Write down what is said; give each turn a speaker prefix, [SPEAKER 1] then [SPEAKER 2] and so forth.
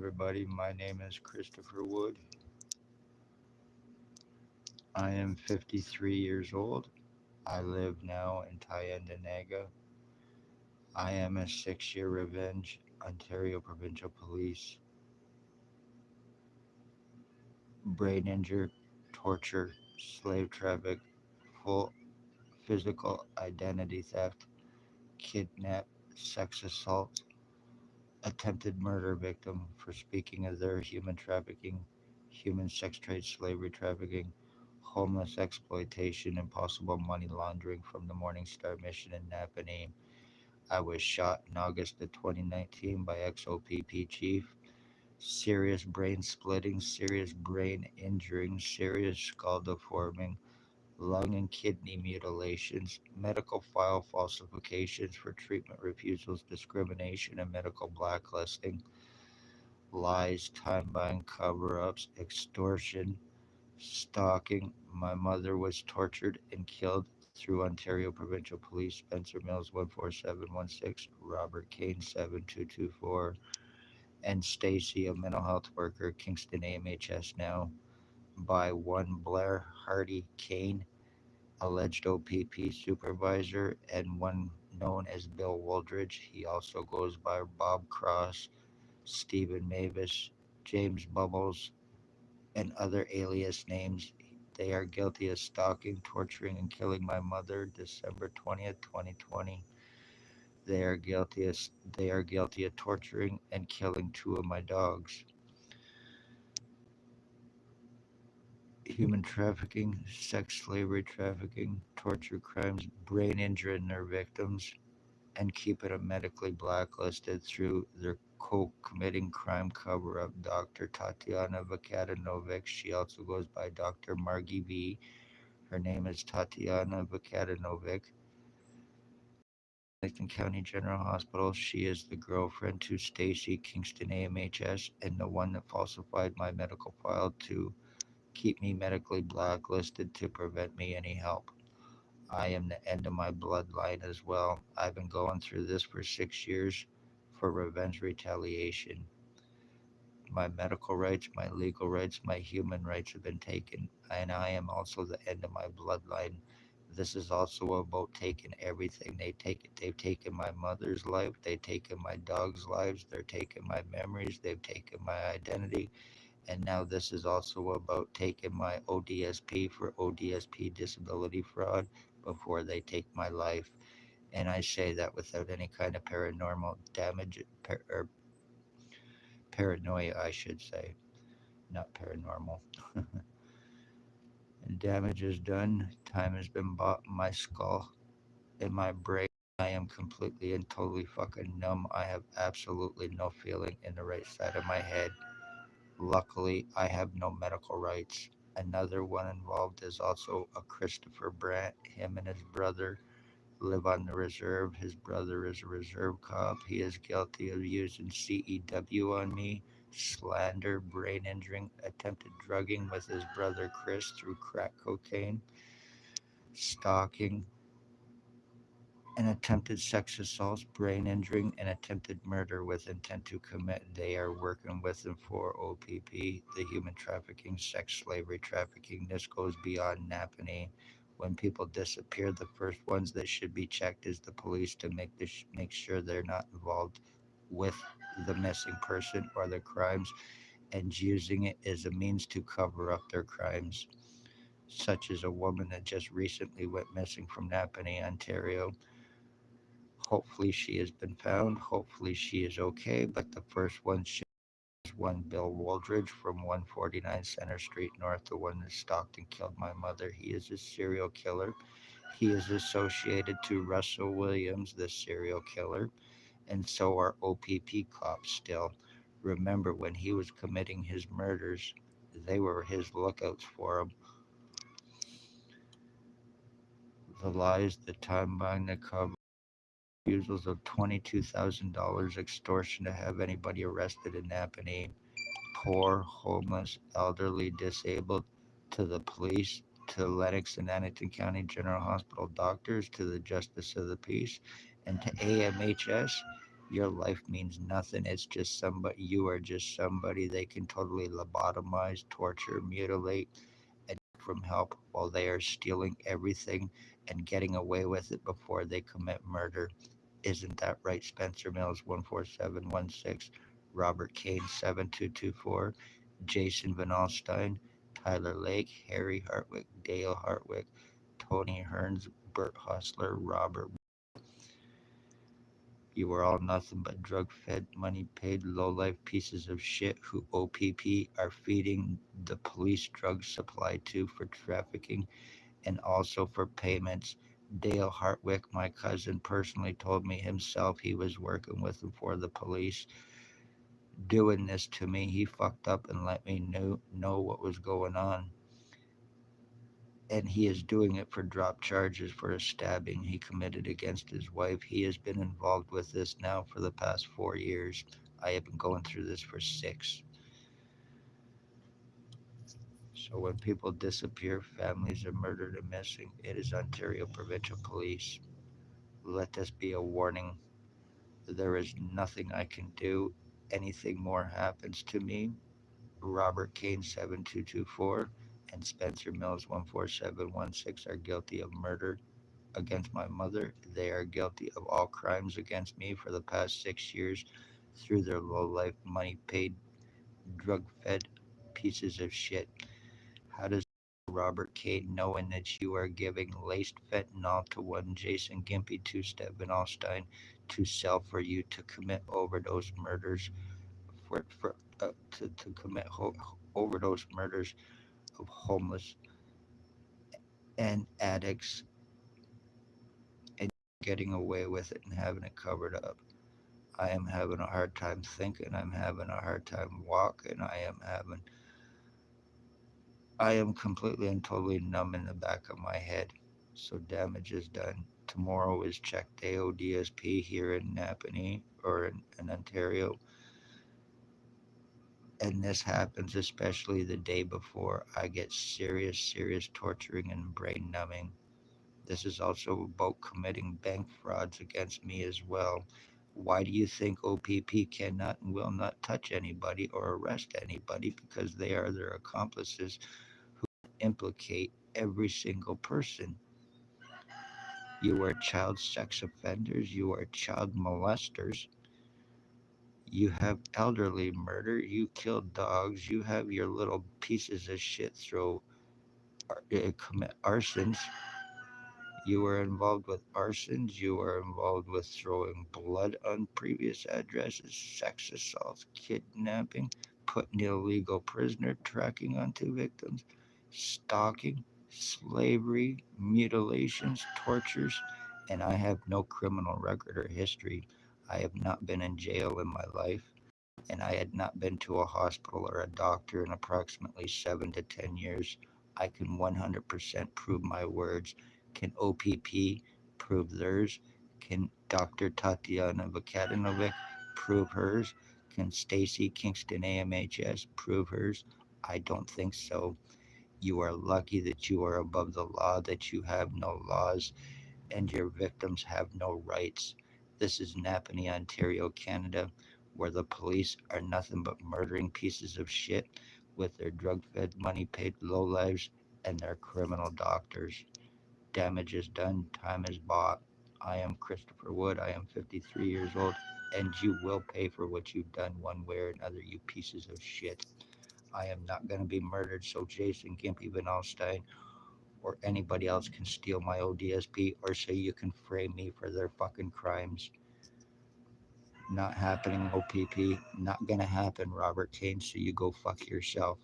[SPEAKER 1] everybody. My name is Christopher Wood. I am 53 years old. I live now in Tyendinaga. I am a 6-year revenge Ontario Provincial Police brain injury, torture, slave traffic, full physical identity theft, kidnap, sex assault, attempted murder victim for speaking of their human trafficking, human sex trade, slavery trafficking, homeless exploitation, and possible money laundering from the Morning Star mission in Napanee. I was shot in August of 2019 by ex-o.p.p chief. Serious brain splitting, serious brain injuring, serious skull deforming, lung and kidney mutilations, medical file falsifications for treatment refusals, discrimination, and medical blacklisting, lies, time buying, cover ups, extortion, stalking. My mother was tortured and killed through Ontario Provincial Police, Spencer Mills 14716, Robert Kane 7224, and Stacy, a mental health worker, Kingston AMHS now, by one Blair Hardy Kane, alleged o.p.p supervisor, and one known as Bill Woldridge. He also goes by Bob Cross, Stephen Mavis, James Bubbles, and other alias names. They are guilty of stalking, torturing, and killing my mother December 20th, 2020. They are guilty of they are guilty of torturing and killing two of my dogs. Human trafficking, sex slavery trafficking, torture crimes, brain injuring their victims, and keeping them medically blacklisted through their co-committing crime cover-up, Dr. Tatiana Vakatanovic. She also goes by Dr. Margie V. Her name is Tatiana Vakatanovic. Lincoln County General Hospital. She is the girlfriend to Stacy Kingston AMHS and the one that falsified my medical file to keep me medically blacklisted to prevent me any help. I am the end of my bloodline as well. I've been going through this for 6 years for revenge retaliation. My medical rights, my legal rights, my human rights have been taken, and I am also the end of my bloodline. This is also about taking everything. They've taken my mother's life, they've taken my dog's lives, they're taking my memories, they've taken my identity, and now this is also about taking my ODSP for ODSP disability fraud before they take my life. And I say that without any kind of paranormal damage or paranoia, I should say, not paranormal. And damage is done. Time has been bought in my skull, in my brain. I am completely and totally fucking numb. I have absolutely no feeling in the right side of my head. Luckily, I have no medical rights. Another one involved is also a Christopher Brandt. Him and his brother live on the reserve. His brother is a reserve cop. He is guilty of using CEW on me, slander, brain injuring, attempted drugging with his brother Chris through crack cocaine, stalking, and attempted sex assault, brain injuring, and attempted murder with intent to commit. They are working with them for o.p.p, the human trafficking, sex slavery trafficking. This goes beyond Napanee. When people disappear, the first ones that should be checked is the police to make sure they're not involved with the missing person or the crimes, and using it as a means to cover up their crimes, such as a woman that just recently went missing from Napanee, Ontario. Hopefully she has been found. Hopefully she is okay. But the first one is one Bill Woldridge from 149 Center Street North, the one that stalked and killed my mother. He is a serial killer. He is associated to Russell Williams, the serial killer, and so are o.p.p cops still. Remember, when he was committing his murders, they were his lookouts for him. The lies, the time behind the cover, refusals of $22,000 extortion to have anybody arrested in Napanee, poor, homeless, elderly, disabled, to the police, to Lennox and Annington County General Hospital doctors, to the Justice of the Peace, and to AMHS. Your life means nothing. It's just somebody, you are just somebody they can totally lobotomize, torture, mutilate, and from help while they are stealing everything and getting away with it before they commit murder. Isn't that right, Spencer Mills 14716, Robert Kane 7224, Jason Van Alstyne, Tyler Lake, Harry Hartwick, Dale Hartwick, Tony Hearns, Bert Hostler, Robert. You are all nothing but drug fed, money paid, low life pieces of shit who o.p.p. are feeding the police drug supply to for trafficking and also for payments. Dale Hartwick, my cousin, personally told me himself he was working with him for the police. Doing this to me, he fucked up and let me know what was going on. And he is doing it for drop charges for a stabbing he committed against his wife. He has been involved with this now for the past 4 years. I have been going through this for 6. So when people disappear, families are murdered and missing, it is Ontario Provincial Police. Let this be a warning. There is nothing I can do. Anything more happens to me, Robert Kane 7224 and Spencer Mills 14716 are guilty of murder against my mother. They are guilty of all crimes against me for the past 6 years through their low life, money paid, drug fed pieces of shit. How does Robert K., knowing that you are giving laced fentanyl to one Jason Gimpy, two Stephen Alstein, to sell for you to commit overdose murders, to commit overdose murders of homeless and addicts and getting away with it and having it covered up? I am having a hard time thinking. I'm having a hard time walking. I am completely and totally numb in the back of my head. So damage is done. Tomorrow is check day ODSP here in Napanee or in Ontario. And this happens especially the day before I get serious torturing and brain numbing. This is also about committing bank frauds against me as well. Why do you think o.p.p. cannot and will not touch anybody or arrest anybody? Because they are their accomplices who implicate every single person. You are child sex offenders, you are child molesters, you have elderly murder, you kill dogs, you have your little pieces of shit commit arsons. You were involved with arsons. You were involved with throwing blood on previous addresses, sex assaults, kidnapping, putting illegal prisoner tracking onto victims, stalking, slavery, mutilations, tortures, and I have no criminal record or history. I have not been in jail in my life, and I had not been to a hospital or a doctor in approximately 7 to 10 years. I can 100% prove my words. Can o.p.p. prove theirs? Can Dr. Tatiana Vakadinovic prove hers? Can Stacy Kingston AMHS prove hers? I don't think so. You are lucky that you are above the law, that you have no laws, and your victims have no rights. This is Napanee, Ontario, Canada, where the police are nothing but murdering pieces of shit with their drug fed, money paid lowlives and their criminal doctors. Damage is done, time is bought. I am Christopher Wood. I am 53 years old, and you will pay for what you've done one way or another, you pieces of shit. I am not going to be murdered, so Jason Gimpy Van Alstyne or anybody else can steal my ODSP or say you can frame me for their fucking crimes. Not happening, o.p.p. Not gonna happen, Robert Kane, so you go fuck yourself.